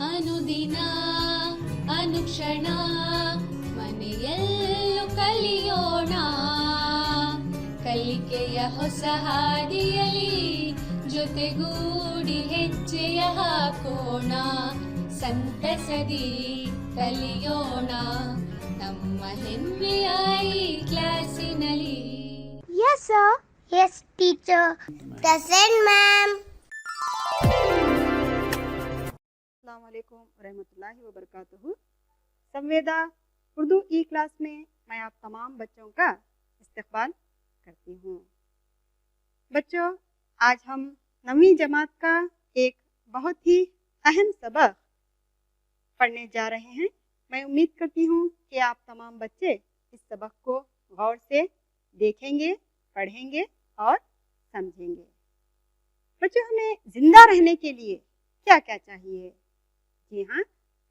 ಅನುದಿನ ಅನುಕ್ಷಣ ಮನೆಯಲ್ಲೂ ಕಲಿಯೋಣ, ಕಲಿಕೆಯ ಹೊಸ ಹಾದಿಯಲಿ ಜೊತೆಗೂಡಿ ಹೆಜ್ಜೆಯ ಹಾಕೋಣ, ಸಂತಸದಿ ಕಲಿಯೋಣ ನಮ್ಮ ಹೆಮ್ಮೆಯ ಈ ಕ್ಲಾಸಿನಲ್ಲಿ. Yes sir. Yes teacher. Present ma'am. अस्सलाम वालेकुम रहमतुल्लाहि व बरकातुहू। संवेदा उर्दू ई क्लास में मैं आप तमाम बच्चों का इस्तकबाल करती हूँ। बच्चों, आज हम 9वीं जमात का एक बहुत ही अहम सबक पढ़ने जा रहे हैं। मैं उम्मीद करती हूँ कि आप तमाम बच्चे इस सबक को गौर से देखेंगे, पढ़ेंगे और समझेंगे। बच्चों, हमें जिंदा रहने के लिए क्या क्या चाहिए? जी हाँ,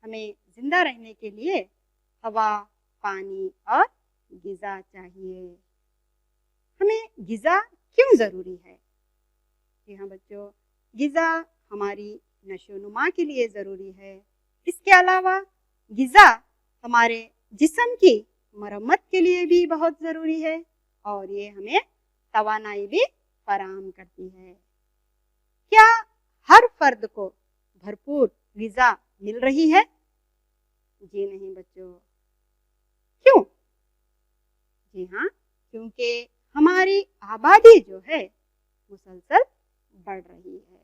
हमें जिंदा रहने के लिए हवा, पानी और ग़िज़ा चाहिए। हमें ग़िज़ा क्यों ज़रूरी है? जी हाँ बच्चों, ग़िज़ा हमारी नशोनुमा के लिए ज़रूरी है। इसके अलावा ग़िज़ा हमारे जिस्म की मरम्मत के लिए भी बहुत ज़रूरी है और ये हमें तवानाई भी फराहम करती है। क्या हर फर्द को भरपूर ग़िज़ा मिल रही है? जी नहीं बच्चों। क्यों? जी हाँ, क्योंकि हमारी आबादी जो है मुसलसल बढ़ रही है।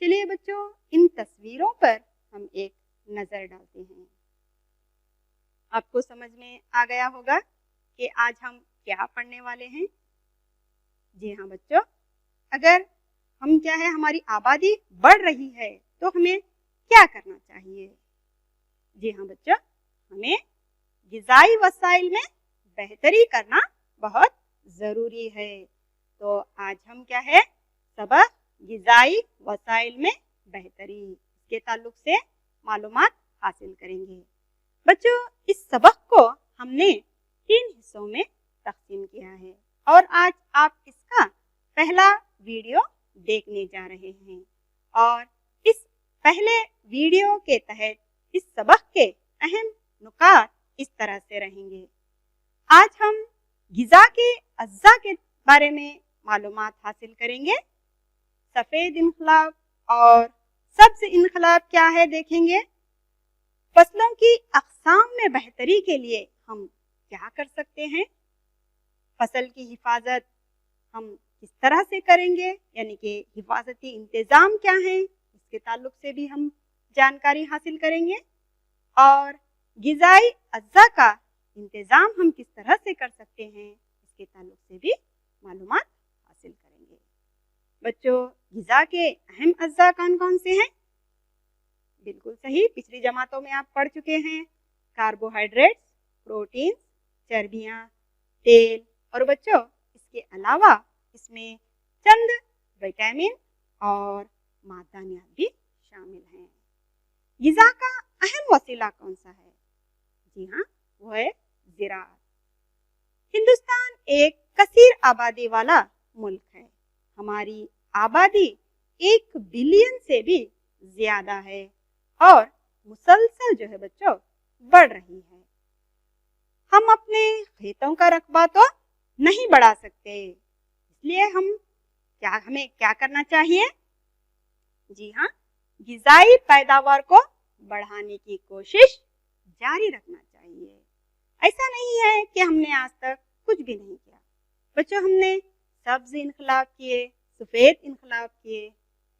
चलिए बच्चों, इन तस्वीरों पर हम एक नज़र डालते हैं। आपको समझ में आ गया होगा कि आज हम क्या पढ़ने वाले हैं। जी हाँ बच्चों, अगर हम क्या है, हमारी आबादी बढ़ रही है तो हमें क्या करना चाहिए? जी हाँ बच्चों, हमें ग़िज़ाई वसाइल में बेहतरी करना बहुत ज़रूरी है। तो आज हम क्या है, सबक ग़िज़ाई वसाइल में बेहतरी के ताल्लुक से मालूमात हासिल करेंगे। बच्चों, इस सबक को हमने 3 हिस्सों में तक़सीम किया है और आज आप इसका पहला वीडियो देखने जा रहे हैं और इस पहले वीडियो के तहत इस सबक के अहम नुकात इस तरह से रहेंगे। आज हम ग़िज़ा के अज्जा के बारे में मालूमात हासिल करेंगे। सफ़ेद इनक़लाब और सब्ज़ इनक़लाब क्या है देखेंगे। फसलों की अक़साम में बेहतरी के लिए हम क्या कर सकते हैं। फसल की हिफाजत हम किस तरह से करेंगे, यानी कि हिफाजती इंतज़ाम क्या हैं, इसके ताल्लुक से भी हम जानकारी हासिल करेंगे और ग़िज़ाई अज्जा का इंतज़ाम हम किस तरह से कर सकते हैं, इसके ताल्लुक से भी मालूमात हासिल करेंगे। बच्चों, ग़िज़ा के अहम अज्जा कौन कौन से हैं? बिल्कुल सही, पिछली जमातों में आप पढ़ चुके हैं। कार्बोहाइड्रेट्स, प्रोटीन, चर्बियाँ, तेल और बच्चों इसके अलावा इसमें चंद विटामिन और मादनियात भी शामिल हैं। ग़िज़ा का अहम वसीला कौन सा है? जी हाँ, वो है ज़राअत। हिंदुस्तान एक कसीर आबादी वाला मुल्क है। हमारी आबादी 1 बिलियन से भी ज़्यादा है और मुसलसल जो है बच्चों बढ़ रही है। हम अपने खेतों का रकबा तो नहीं बढ़ा सकते, इसलिए हमें क्या करना चाहिए? जी हाँ, ग़िज़ाई पैदावार को बढ़ाने की कोशिश जारी रखना चाहिए। ऐसा नहीं है कि हमने आज तक कुछ भी नहीं किया। बच्चों, हमने सब्ज़ इनक़लाब किए, सफ़ेद इनक़लाब किए।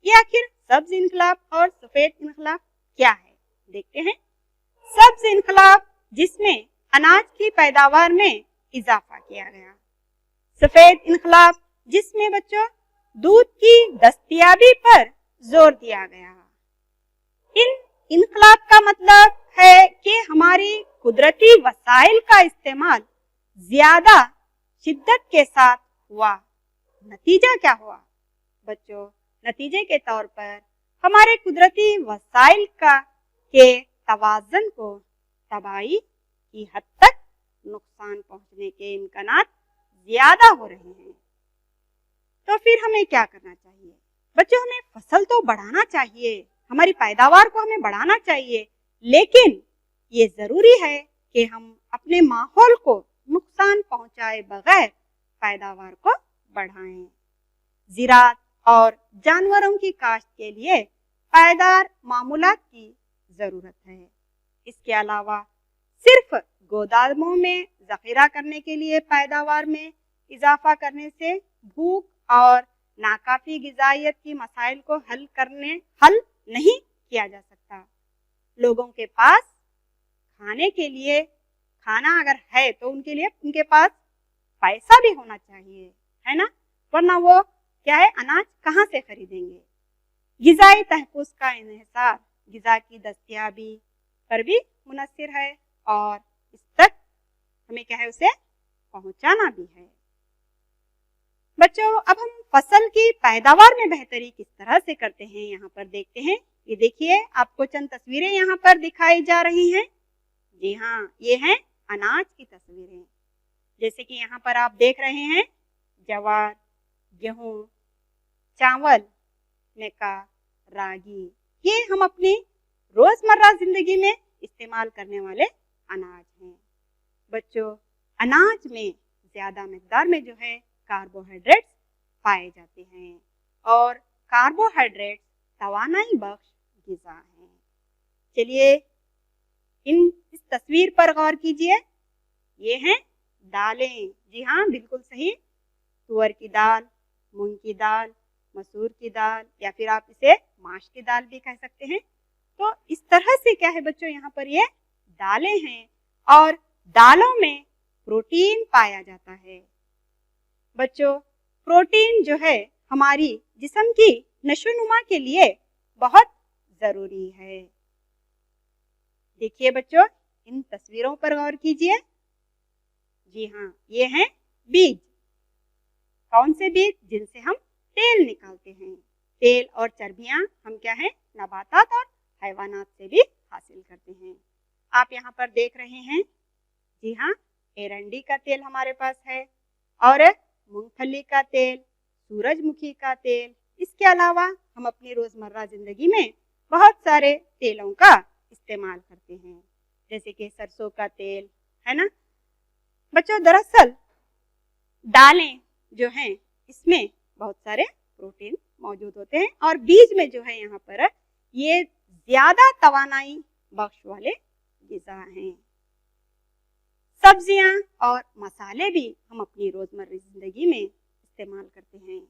ये आखिर सब्ज़ इनक़लाब और सफ़ेद इनक़लाब क्या है देखते हैं। सब्ज़ इनक़लाब जिसमें अनाज की पैदावार में इजाफा किया गया। सफ़ेद इनक़लाब जिसमें बच्चों दूध की दस्तयाबी पर जोर दिया गया। इन इनक़लाब का मतलब है कि हमारी कुदरती वसाइल का इस्तेमाल ज्यादा शिद्दत के साथ हुआ। नतीजा क्या हुआ? बच्चों, नतीजे के तौर पर हमारे कुदरती वसाइल के तवाज़न को तबाही की हद तक नुकसान पहुंचने के इम्कानात ज्यादा हो रहे हैं। तो फिर हमें क्या करना चाहिए? बच्चों, हमें फसल तो बढ़ाना चाहिए, हमारी पैदावार को हमें बढ़ाना चाहिए, लेकिन ये ज़रूरी है कि हम अपने माहौल को नुकसान पहुंचाए बगैर पैदावार को बढ़ाएं। ज़राअत और जानवरों की काश्त के लिए पायदार मामूलात की ज़रूरत है। इसके अलावा सिर्फ गोदामों में ज़ख़ीरा करने के लिए पैदावार में इजाफा करने से भूख और नाकाफ़ी ग़िज़ाइयत की मसाइल को हल नहीं किया जा सकता। लोगों के पास खाने के लिए खाना अगर है तो उनके पास पैसा भी होना चाहिए, है ना, वरना वो क्या है, अनाज कहाँ से खरीदेंगे। ग़िज़ाई तहफ़्फ़ुज़ का इन्हिसार ग़िज़ा की दस्तयाबी पर भी मुनस्सिर है और इस तक हमें क्या है, उसे पहुँचाना भी है। बच्चों, अब हम फसल की पैदावार में बेहतरी किस तरह से करते हैं यहाँ पर देखते हैं। ये देखिए, आपको चंद तस्वीरें यहाँ पर दिखाई जा रही हैं। जी हाँ, ये हैं अनाज की तस्वीरें। जैसे कि यहाँ पर आप देख रहे हैं जवार, गेहूँ, चावल, मक्का, रागी, ये हम अपनी रोज़मर्रा ज़िंदगी में इस्तेमाल करने वाले अनाज हैं। बच्चों, अनाज में ज़्यादा मिक़दार में जो है कार्बोहाइड्रेट्स पाए जाते हैं और कार्बोहाइड्रेट्स तवानाई बख्श ग़िज़ा हैं। चलिए इस तस्वीर पर गौर कीजिए। ये हैं दालें। जी हाँ, बिल्कुल सही। तुअर की दाल, मूंग की दाल, मसूर की दाल, या फिर आप इसे माश की दाल भी कह सकते हैं। तो इस तरह से क्या है बच्चों, यहाँ पर ये दालें हैं और दालों में प्रोटीन पाया जाता है। बच्चों, प्रोटीन जो है हमारी जिस्म की नशोनुमा के लिए बहुत ज़रूरी है। देखिए बच्चों, इन तस्वीरों पर गौर कीजिए। जी हाँ, ये हैं बीज। कौन से बीज? जिनसे हम तेल निकालते हैं। तेल और चर्बियाँ हम क्या हैं, नबातात और हैवानात से भी हासिल करते हैं। आप यहाँ पर देख रहे हैं, जी हाँ, एरंडी का तेल हमारे पास है और मूंगफली का तेल, सूरजमुखी का तेल। इसके अलावा हम अपनी रोज़मर्रा ज़िंदगी में बहुत सारे तेलों का इस्तेमाल करते हैं, जैसे कि सरसों का तेल, है ना। बच्चों, दरअसल दालें जो हैं इसमें बहुत सारे प्रोटीन मौजूद होते हैं और बीज में जो है यहाँ पर ये ज़्यादा तवानाई बख्श वाले ग़िज़ा हैं। सब्जियां और मसाले भी हम अपनी रोज़मर्रा ज़िंदगी में इस्तेमाल करते हैं,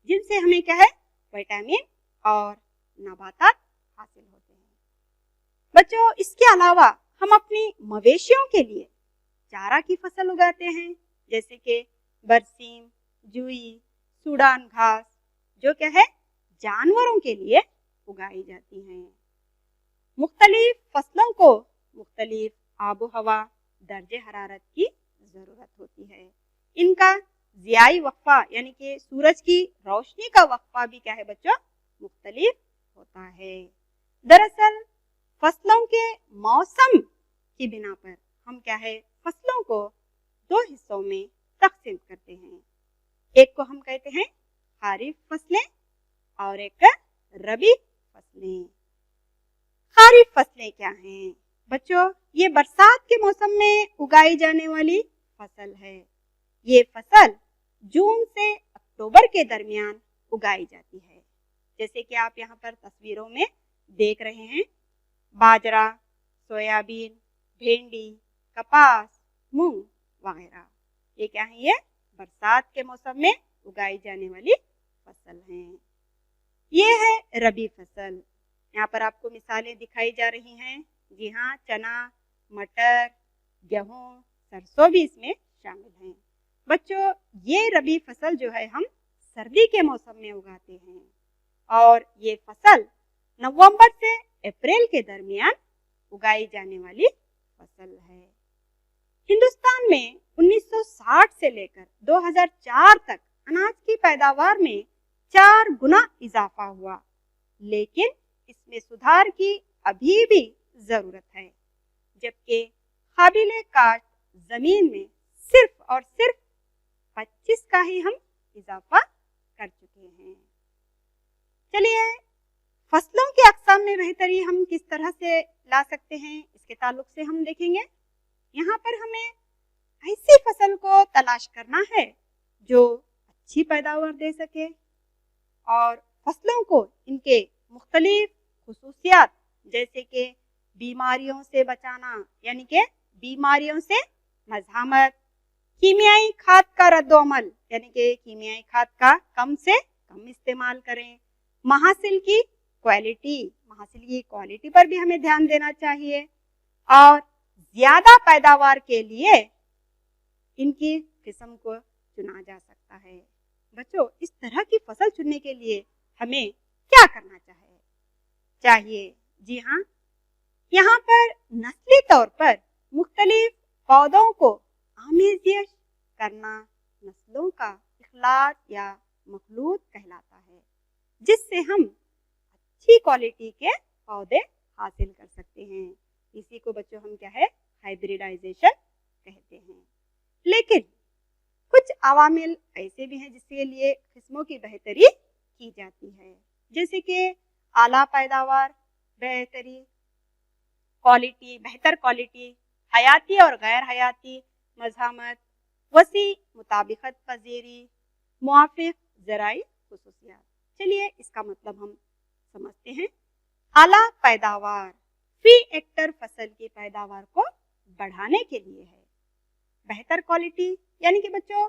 जिनसे हमें क्या है, विटामिन और नबातात हासिल होते हैं। बच्चों, इसके अलावा हम अपनी मवेशियों के लिए चारा की फसल उगाते हैं, जैसे कि बरसीम, जुई, सूडान घास, जो क्या है, जानवरों के लिए उगाई जाती हैं। मुख्तलिफ फसलों को मुख्तलिफ आबो हवा, दर्जे हरारत की ज़रूरत होती है। इनका ज़ियाई वक्फा यानी कि सूरज की रोशनी का वक्फा भी क्या है बच्चों, मुख्तलिफ होता है। दरअसल फसलों के मौसम की बिना पर हम क्या है, फसलों को दो हिस्सों में तकसीम करते हैं। एक को हम कहते हैं खारिफ फसलें और एक रबी फसलें। खारिफ फसलें क्या हैं बच्चों? ये बरसात के मौसम में उगाई जाने वाली फसल है। ये फसल जून से अक्टूबर के दरमियान उगाई जाती है। जैसे कि आप यहाँ पर तस्वीरों में देख रहे हैं, बाजरा, सोयाबीन, भिंडी, कपास, मूंग वगैरह। ये क्या है? ये बरसात के मौसम में उगाई जाने वाली फसल हैं। ये है रबी फसल। यहाँ पर आपको मिसालें दिखाई जा रही हैं। जी हाँ, चना, मटर, गेहूँ, सरसों भी इसमें शामिल हैं। बच्चों, ये रबी फसल जो है हम सर्दी के मौसम में उगाते हैं और ये फसल नवंबर से अप्रैल के दरमियान उगाई जाने वाली फसल है। हिंदुस्तान में 1960 से लेकर 2004 तक अनाज की पैदावार में 4 गुना इजाफा हुआ, लेकिन इसमें सुधार की अभी भी जरूरत है, जबकि काबिले काश्त जमीन में सिर्फ और सिर्फ 25 का ही हम इजाफा कर चुके हैं। चलिए फसलों की अक़साम में में बेहतरी हम किस तरह से ला सकते हैं, इसके ताल्लुक से हम देखेंगे। यहाँ पर हमें ऐसी फसल को तलाश करना है जो अच्छी पैदावार दे सके और फसलों को इनके मुख्तलिफ खुसूसियात जैसे कि बीमारियों से बचाना, यानी कि बीमारियों से मज़ाहमत, कीमियाई खाद का रद्दोअमल, यानी कि कीमियाई खाद का कम से कम इस्तेमाल करें, महासिल की क्वालिटी पर भी हमें ध्यान देना चाहिए और ज़्यादा पैदावार के लिए इनकी किस्म को चुना जा सकता है। बच्चों, इस तरह की फसल चुनने के लिए हमें क्या करना चाहिए? जी हाँ, यहाँ पर नस्ली तौर पर मुख्तलिफ पौधों को आमेजिश करना नस्लों का इखलात या मखलूत कहलाता है, जिससे हम अच्छी क्वालिटी के पौधे हासिल कर सकते हैं। इसी को बच्चों हम क्या है, हाइब्रिडाइजेशन कहते हैं। लेकिन कुछ अवामिल ऐसे भी हैं जिसके लिए किस्मों की बेहतरी की जाती है, जैसे कि आला पैदावार, बेहतर क्वालिटी, हयाती और गैर हयाती मज़ाहमत, वसी मुताबिकत पजीरी, मुआफिक ज़राई खुसूसियात। चलिए इसका मतलब हम समझते हैं। आला पैदावार फी हेक्टर फसल की पैदावार को बढ़ाने के लिए है। बेहतर क्वालिटी यानी कि बच्चों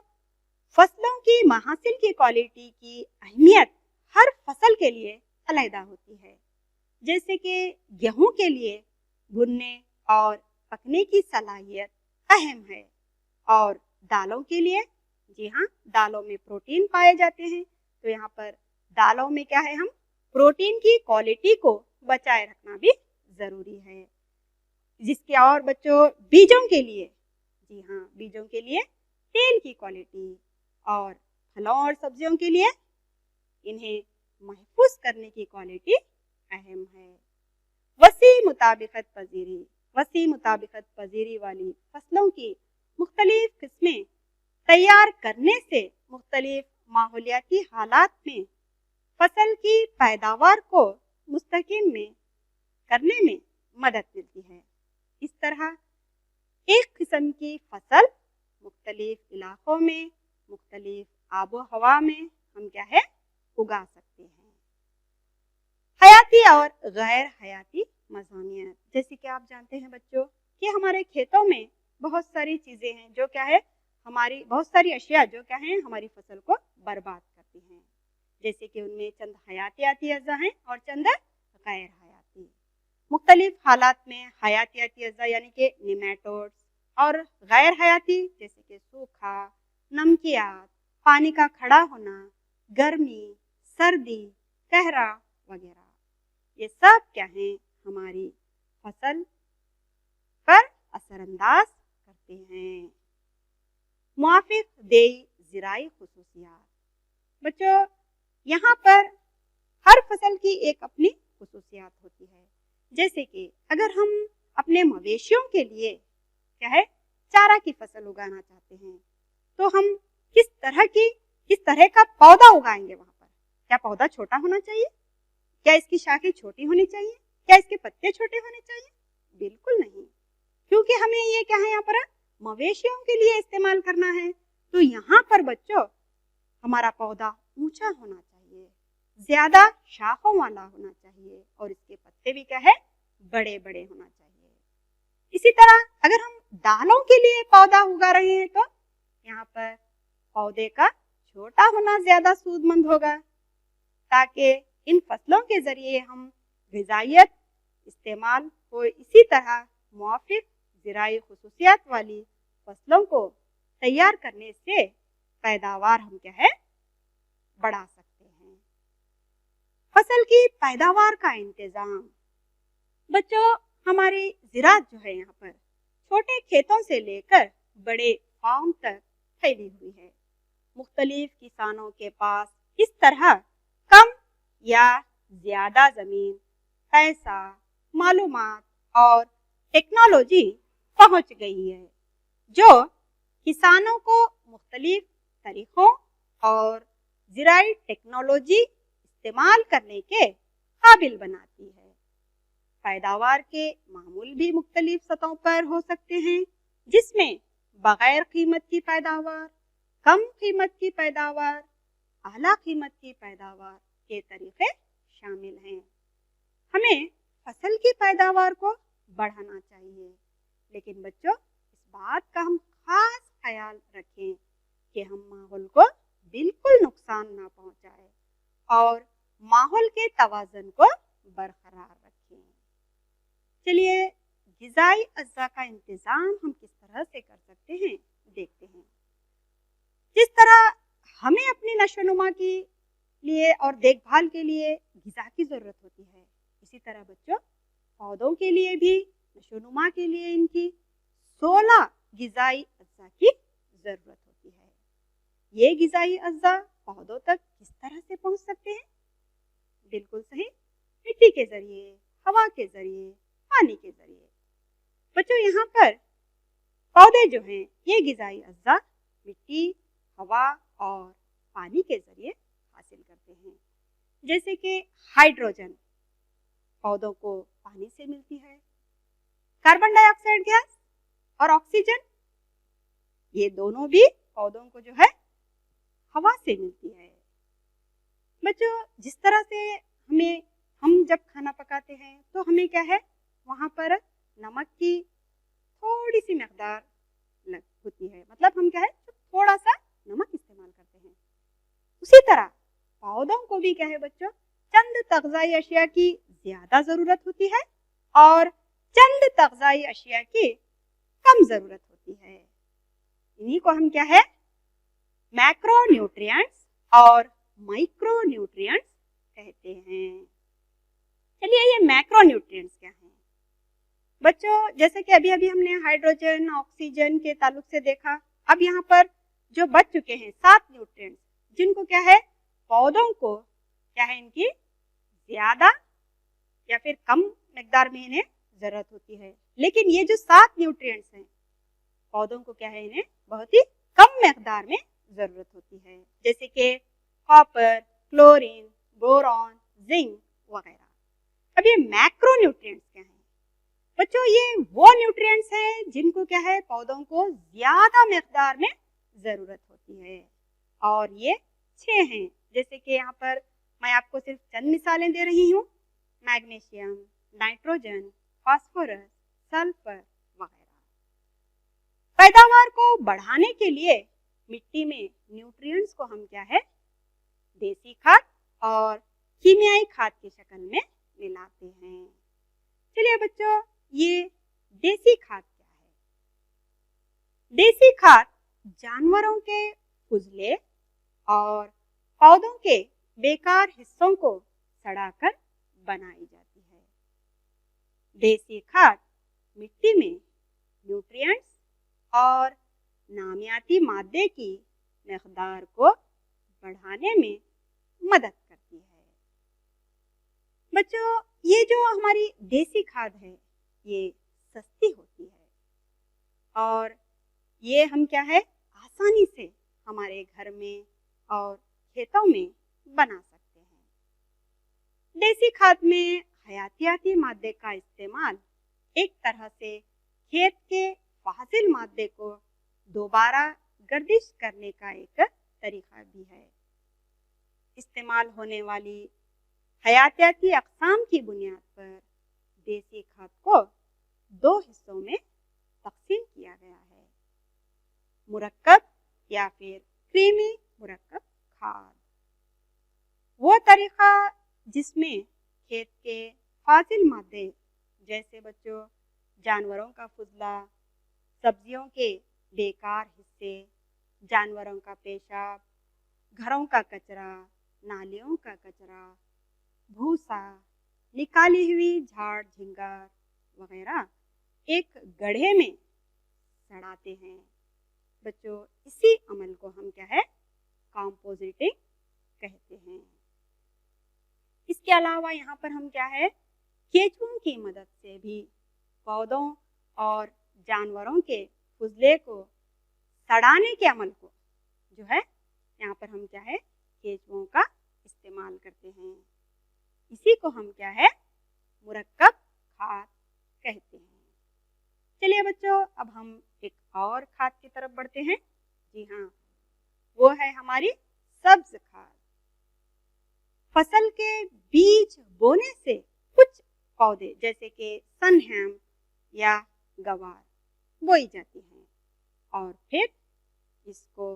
फसलों की महासिल की क्वालिटी की अहमियत हर फसल के लिए अलग होती है। जैसे कि गेहूं के लिए भुनने और पकने की सलाहियत अहम है और दालों के लिए, जी हाँ, दालों में प्रोटीन पाए जाते हैं, तो यहाँ पर दालों में क्या है, हम प्रोटीन की क्वालिटी को बचाए रखना भी ज़रूरी है। जिसके और बच्चों बीजों के लिए, जी हाँ, बीजों के लिए तेल की क्वालिटी और फलों और सब्जियों के लिए इन्हें महफूज करने की क्वालिटी अहम है। वसी मुताबिकत पजीरी वाली फसलों की मुख्तलिफ किस्में तैयार करने से मुख्तलिफ माहौलियाती हालात में फसल की पैदावार को मुस्तहकम में करने में मदद मिलती है। इस तरह एक किस्म की फसल मुख्तलिफ इलाकों में, मुख्तलिफ आबो हवा में हम क्या है, उगा सकते हैं। हयाती और गैर हयाती मज़ामियत, जैसे कि आप जानते हैं बच्चों कि हमारे खेतों में बहुत सारी चीज़ें हैं जो क्या है, हमारी बहुत सारी अशिया जो क्या है हमारी फसल को बर्बाद करती हैं। जैसे कि उनमें चंद हयातियाती अज़ा हैं और चंद गैर हयाती। मुख्तलिफ हालात में हयातियाती अज़ा यानी कि निमेटोड्स और गैर हयाती जैसे कि सूखा, नमकियात, पानी का खड़ा होना, गर्मी, सर्दी, कहरा वगैरह, ये सब क्या हैं, हमारी फसल पर असरअंदाज करते हैं। मुआफिक देई ज़राई खुसूसियात, बच्चों यहाँ पर हर फसल की एक अपनी खुसूसियात होती है। जैसे कि अगर हम अपने मवेशियों के लिए क्या है, चारा की फसल उगाना चाहते हैं, तो हम किस तरह का पौधा उगाएंगे। वहाँ पर क्या पौधा छोटा होना चाहिए? क्या इसकी शाखें छोटी होनी चाहिए? क्या इसके पत्ते छोटे होने चाहिए? बिल्कुल नहीं, क्योंकि हमें ये क्या है, यहाँ पर मवेशियों के लिए इस्तेमाल करना है। तो यहाँ पर बच्चों हमारा पौधा ऊंचा होना चाहिए, ज्यादा शाखों वाला होना चाहिए और इसके पत्ते भी क्या है, बड़े बड़े होना चाहिए। इसी तरह अगर हम दालों के लिए पौधा उगा रहे हैं तो यहाँ पर पौधे का छोटा होना ज्यादा सूदमंद होगा, ताकि इन फसलों के जरिए हम ग़िज़ाइयत इस्तेमाल हो। इसी तरह मुआफिक ज़राई खुसूसियात वाली फसलों को तैयार करने से पैदावार हम क्या है, बढ़ा सकते हैं। फसल की पैदावार का इंतजाम, बच्चों हमारी ज़राअत जो है यहाँ पर छोटे खेतों से लेकर बड़े फार्म तक फैली हुई है। मुख्तलिफ किसानों के पास इस तरह कम या ज़्यादा ज़मीन, पैसा, मालूमात और टेक्नोलॉजी पहुँच गई है, जो किसानों को मुख्तलिफ तरीक़ों और ज़राई टेक्नोलॉजी इस्तेमाल करने के काबिल बनाती है। पैदावार के मामूल भी मुख्तलिफ सतहों पर हो सकते हैं, जिसमें बगैर कीमत की पैदावार, कम कीमत की पैदावार, आला कीमत की पैदावार के तरीके शामिल हैं। हमें फसल की पैदावार को बढ़ाना चाहिए, लेकिन बच्चों इस बात का हम खास ख्याल रखें कि हम माहौल को बिल्कुल नुकसान ना पहुंचाए और माहौल के तवाज़ुन को बरकरार रखें। चलिए ग़िज़ाई अज्जा का इंतज़ाम हम किस तरह से कर सकते हैं देखते हैं। जिस तरह हमें अपनी नशोनुमा के लिए और देखभाल के लिए ग़िज़ा की ज़रूरत होती है, इसी तरह बच्चों पौधों के लिए भी नशोनुमा के लिए इनकी 16 ग़िज़ाई अज्जा की ज़रूरत होती है। ये ग़िज़ाई अज्जा पौधों तक किस तरह से पहुंच सकते हैं? बिल्कुल सही, मिट्टी के ज़रिए, हवा के ज़रिए, पानी के ज़रिए। बच्चों यहाँ पर पौधे जो हैं ये ग़िज़ाई अज्जा मिट्टी, हवा और पानी के ज़रिए हासिल करते हैं। जैसे कि हाइड्रोजन पौधों को पानी से मिलती है, कार्बन डाइऑक्साइड गैस और ऑक्सीजन ये दोनों भी पौधों को जो है हवा से मिलती है। बच्चों जिस तरह से हम जब खाना पकाते हैं तो हमें क्या है वहाँ पर नमक की थोड़ी सी मकदार होती है, मतलब हम क्या है थोड़ा सा नमक इस्तेमाल करते हैं। उसी तरह पौधों को भी क्या है बच्चों चंद तग़ज़ाई अशिया की ज़्यादा ज़रूरत होती है और चंद तग़ज़ाई अशिया की कम ज़रूरत होती है। इन्हीं को हम क्या है मैक्रो न्यूट्रिएंट्स और माइक्रो न्यूट्रिएंट्स कहते हैं। चलिए ये मैक्रो न्यूट्रिएंट्स क्या हैं बच्चों? जैसे कि अभी हमने हाइड्रोजन, ऑक्सीजन के ताल्लुक से देखा, अब यहाँ पर जो बच चुके हैं 7 न्यूट्रिएंट्स, जिनको क्या है पौधों को क्या है इनकी ज़्यादा या फिर कम मकदार में इन्हें ज़रूरत होती है, लेकिन ये जो 7 न्यूट्रिएंट्स हैं पौधों को क्या है इन्हें बहुत ही कम मकदार में ज़रूरत होती है, जैसे कि कॉपर, क्लोरीन, बोरॉन, जिंक वगैरह। अब ये मैक्रो न्यूट्रिएंट्स क्या हैं बच्चों? ये वो न्यूट्रिएंट्स हैं जिनको क्या है पौधों को ज़्यादा मकदार में ज़रूरत होती है, और ये 6 हैं। जैसे कि यहाँ पर मैं आपको सिर्फ चंद मिसालें दे रही हूँ, मैग्नीशियम, नाइट्रोजन, फास्फोरस, सल्फर वगैरह। पैदावार को बढ़ाने के लिए मिट्टी में न्यूट्रिएंट्स को हम क्या है देसी खाद और कीमियाई खाद की शक्ल में मिलाते हैं। चलिए बच्चों ये देसी खाद क्या है? देसी खाद जानवरों के फुजले और पौधों के बेकार हिस्सों को सड़ाकर बनाई जाती है। देसी खाद मिट्टी में न्यूट्रिएंट्स और नामियाती मादे की मकदार को बढ़ाने में मदद करती है। बच्चों ये जो हमारी देसी खाद है ये सस्ती होती है और ये हम क्या है आसानी से हमारे घर में और खेतों में बना सकते हैं। देसी खाद में हयातियाती मादे का इस्तेमाल एक तरह से खेत के फाजिल मादे को दोबारा गर्दिश करने का एक तरीका भी है। इस्तेमाल होने वाली हयातियाती अक़साम की बुनियाद पर देसी खाद को 2 हिस्सों में तक़सीम किया गया है, मुरक्कब या फिर क्रीमी मुरक्कब खाद। वो तरीका जिसमें खेत के फाजिल मादे जैसे बच्चों जानवरों का फुजला, सब्जियों के बेकार हिस्से, जानवरों का पेशाब, घरों का कचरा, नालियों का कचरा, भूसा, निकाली हुई झाड़ झिंगार वगैरह एक गड्ढे में सड़ाते हैं। बच्चों इसी अमल को हम क्या है कंपोजिटिंग कहते हैं। इसके अलावा यहाँ पर हम क्या है केंचुओं की मदद से भी पौधों और जानवरों के फुजले को सड़ाने के अमल को जो है यहाँ पर हम क्या है केंचुओं का इस्तेमाल करते हैं। इसी को हम क्या है मुरक्कब खाद कहते हैं। चलिए बच्चों, अब हम एक और खाद की तरफ बढ़ते हैं। जी हाँ, वो है हमारी सब्ज खाद। फसल के बीज बोने से कुछ पौधे जैसे कि सनहैम या गवार बोई जाती हैं और फिर इसको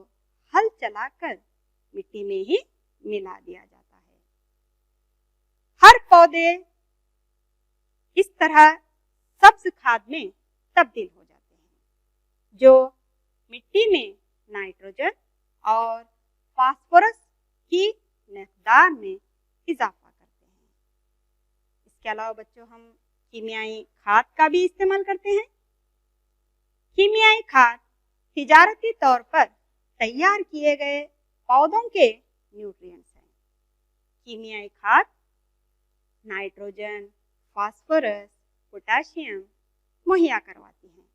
हल चलाकर मिट्टी में ही मिला दिया जाता है। हर पौधे इस तरह सब्ज खाद में तब्दील हो जाते हैं, जो मिट्टी में नाइट्रोजन और फास्फोरस की मकदार में इजाफा करते हैं। इसके अलावा बच्चों, हम कीमियाई खाद का भी इस्तेमाल करते हैं। कीमियाई खाद तिजारती तौर पर तैयार किए गए पौधों के न्यूट्रिएंट्स हैं। कीमियाई खाद नाइट्रोजन, फास्फोरस, पोटेशियम मुहैया करवाती हैं।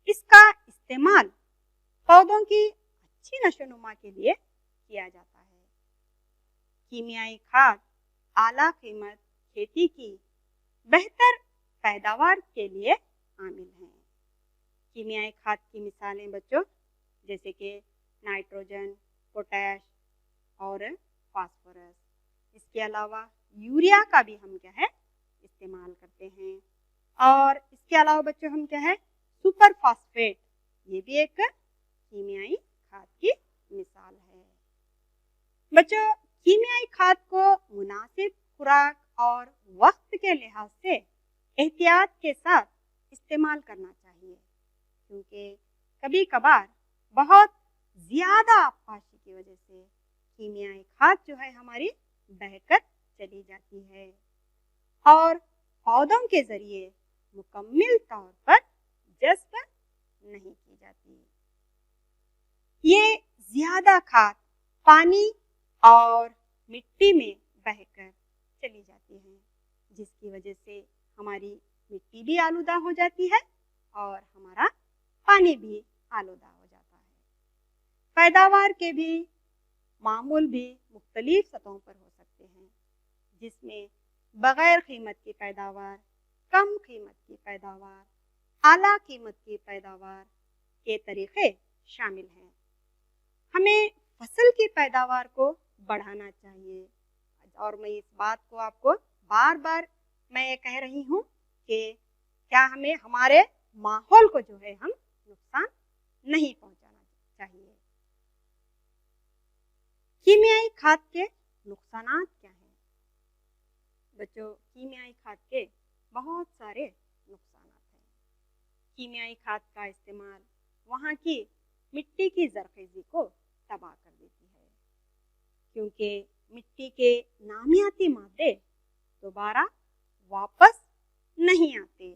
इसका इस्तेमाल पौधों की अच्छी नशोनुमा के लिए किया जाता है। कीमियाई खाद आला कीमत खेती की बेहतर पैदावार के लिए आमिल हैं। कीमियाई खाद की मिसालें बच्चों जैसे कि नाइट्रोजन, पोटैश और फास्फोरस। इसके अलावा यूरिया का भी हम क्या है इस्तेमाल करते हैं। और इसके अलावा बच्चों हम क्या है सुपर फास्फेट, ये भी एक कीमियाई खाद की मिसाल है। बच्चों, कीमियाई खाद को मुनासिब खुराक और वक्त के लिहाज से एहतियात के साथ इस्तेमाल करना चाहिए, क्योंकि कभी कभार बहुत ज़्यादा आबपाशी की वजह से कीमियाई खाद जो है हमारी बहकर चली जाती है और पौधों के ज़रिए मुकम्मल तौर पर जज़्ब नहीं की जाती। ये ज़्यादा खाद पानी और मिट्टी में बहकर चली जाती है, जिसकी वजह से हमारी मिट्टी भी आलूदा हो जाती है और हमारा पानी भी आलूदा हो जाता है। पैदावार के भी मामूल भी मुख्तलिफ सतहों पर हो सकते हैं, जिसमें बग़ैर कीमत की पैदावार, कम कीमत की पैदावार, आला कीमत की पैदावार के तरीक़े शामिल हैं। हमें फसल की पैदावार को बढ़ाना चाहिए और मैं इस बात को आपको बार बार मैं ये कह रही हूँ कि क्या हमें हमारे माहौल को जो है हम नुकसान नहीं पहुँचाना चाहिए। कीमियाई खाद के नुकसानात क्या हैं? बच्चों, कीमियाई खाद के बहुत सारे नुकसानात हैं। कीमियाई खाद का इस्तेमाल वहाँ की मिट्टी की ज़रख़ेज़ी को तबाह कर देती है, क्योंकि मिट्टी के नामियाती मादे दोबारा वापस नहीं आते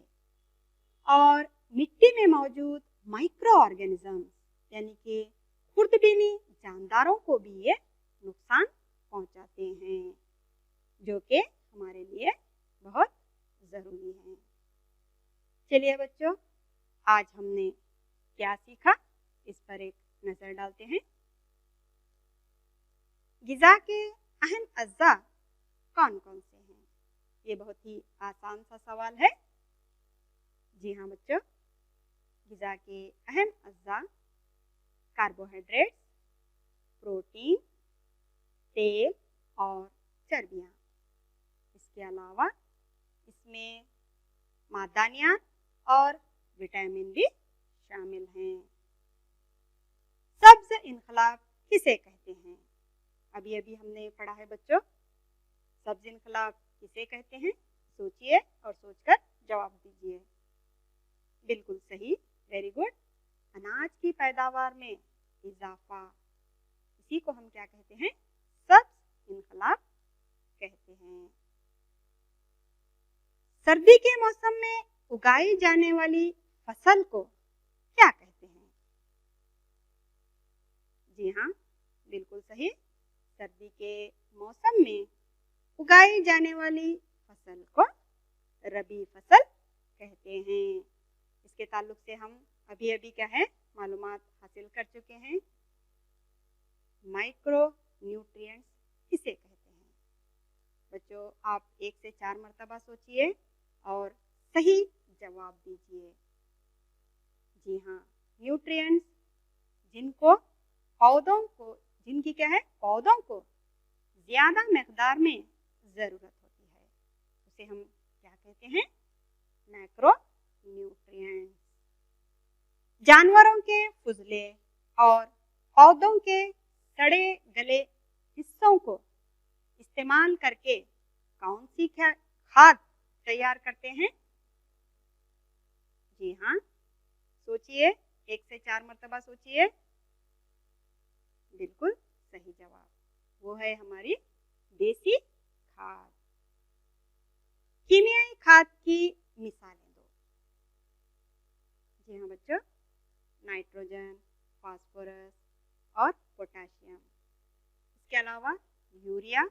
और मिट्टी में मौजूद माइक्रो ऑर्गेनिज़म्स यानी कि खुर्दबीनी जानदारों को भी ये नुकसान पहुंचाते हैं, जो कि हमारे लिए बहुत ज़रूरी है। चलिए बच्चों, आज हमने क्या सीखा इस पर एक नज़र डालते हैं। ग़िज़ा के अहम अज़्ज़ा कौन कौन से हैं? ये बहुत ही आसान सा सवाल है। जी हाँ बच्चों, ग़िज़ा के अहम अज़्ज़ा कार्बोहाइड्रेट्स, प्रोटीन, तेल और चर्बियाँ। इसके अलावा इसमें मादानियात और विटामिन भी शामिल हैं। सब्ज़ इनकलाब किसे कहते हैं? अभी अभी हमने पढ़ा है बच्चों, सब्ज़ इनकलाब किसे कहते हैं? सोचिए और सोचकर जवाब दीजिए। बिल्कुल सही, वेरी गुड। अनाज की पैदावार में इजाफा, इसी को हम क्या कहते हैं? सब्ज़ इनकलाब कहते हैं। सर्दी के मौसम में उगाई जाने वाली फसल को क्या कहते हैं? जी हाँ, बिल्कुल सही। सर्दी के मौसम में उगाई जाने वाली फसल को रबी फसल कहते हैं। इसके ताल्लुक से हम अभी अभी क्या है मालूमात हासिल कर चुके हैं। माइक्रो न्यूट्रिएंट्स किसे कहते हैं? बच्चों, आप 1 से 4 मरतबा सोचिए اور صحیح جواب دیجیے. جی ہاں, نیوٹرینٹس جن کی کیا ہے, پودوں کو زیادہ مقدار میں ضرورت ہوتی ہے, اسے ہم کیا کہتے ہیں, میکرو نیوٹرینٹس. جانوروں کے فضلے اور پودوں کے سڑے گلے حصوں کو استعمال کر کے کون سی کھاد تیار کرتے ہیں؟ جی ہاں, سوچئے, 1 سے 4 مرتبہ سوچئے. بالکل صحیح جواب, وہ ہے ہماری دیسی کھاد. کیمیائی کھاد کی مثالیں دو. جی ہاں بچوں, نائٹروجن, فاسفورس اور پوٹاشیم. اس کے علاوہ یوریا,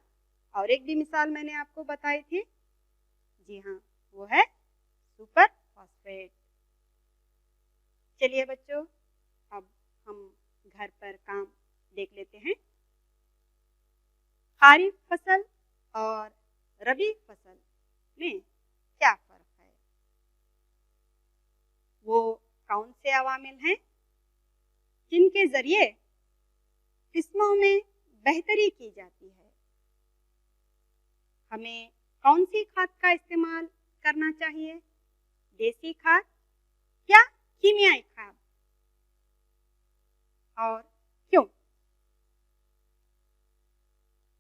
اور ایک بھی مثال میں نے آپ کو بتائی تھی. جی ہاں, وہ ہے سپر فاسفیٹ. چلیے بچوں, اب ہم گھر پر کام دیکھ لیتے ہیں. خاریف فصل اور ربی فصل میں کیا فرق ہے؟ وہ کون سے عوامل ہیں جن کے ذریعے قسموں میں بہتری کی جاتی ہے؟ ہمیں کون سی کھاد کا استعمال کرنا چاہیے, دیسی کھاد یا کیمیائی کھاد, اور کیوں؟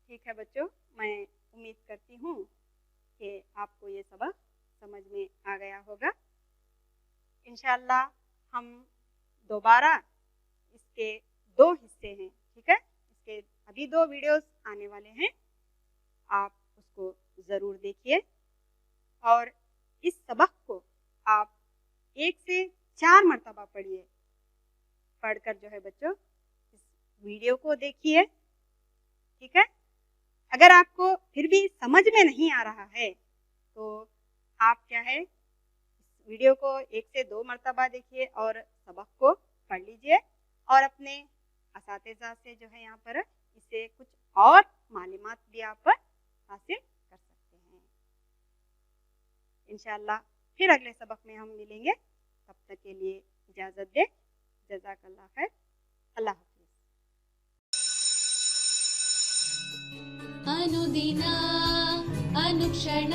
ٹھیک ہے بچوں, میں امید کرتی ہوں کہ آپ کو یہ سبق سمجھ میں آ گیا ہوگا. انشاءاللہ ہم دوبارہ اس کے 2 حصے ہیں, ٹھیک ہے, اس کے ابھی 2 ویڈیوز آنے والے ہیں, آپ اس کو ضرور دیکھیے. اور اس سبق کو آپ 1 سے 4 مرتبہ پڑھیے. پڑھ کر جو ہے بچوں اس ویڈیو کو دیکھیے, ٹھیک ہے. اگر آپ کو پھر بھی سمجھ میں نہیں آ رہا ہے تو آپ کیا ہے, اس ویڈیو کو 1 سے 2 مرتبہ دیکھیے اور سبق کو پڑھ لیجئے, اور اپنے اساتذہ سے جو ہے یہاں پر اسے کچھ اور معلومات بھی آپ حاصل کر سکتے ہیں. انشاءاللہ پھر اگلے سبق میں ہم ملیں گے. تب تک کے لیے اجازت دیں. جزاک اللہ خیر. اللہ حافظ. ಅನುದಿನ ಅನುಕ್ಷಣ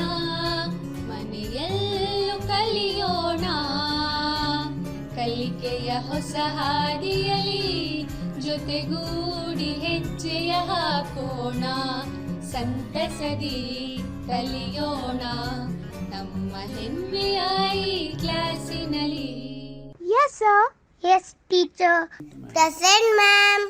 ಮನೆಯಲ್ಲೂ ಕಲಿಯೋಣ, ಕಲಿಕೆಯ ಹೊಸ ಹಾದಿಯಲಿ ಜೊತೆಗೂಡಿ ಹೆಜ್ಜೆಯ ಹಾಕೋಣ, ಸಂತಸದಿ ಕಲಿಯೋಣ ನಮ್ಮ ಹೆಮ್ಮೆಯ ಈ ಕ್ಲಾಸಿನಲ್ಲಿ. Yes, sir. Yes, teacher. Present, ma'am.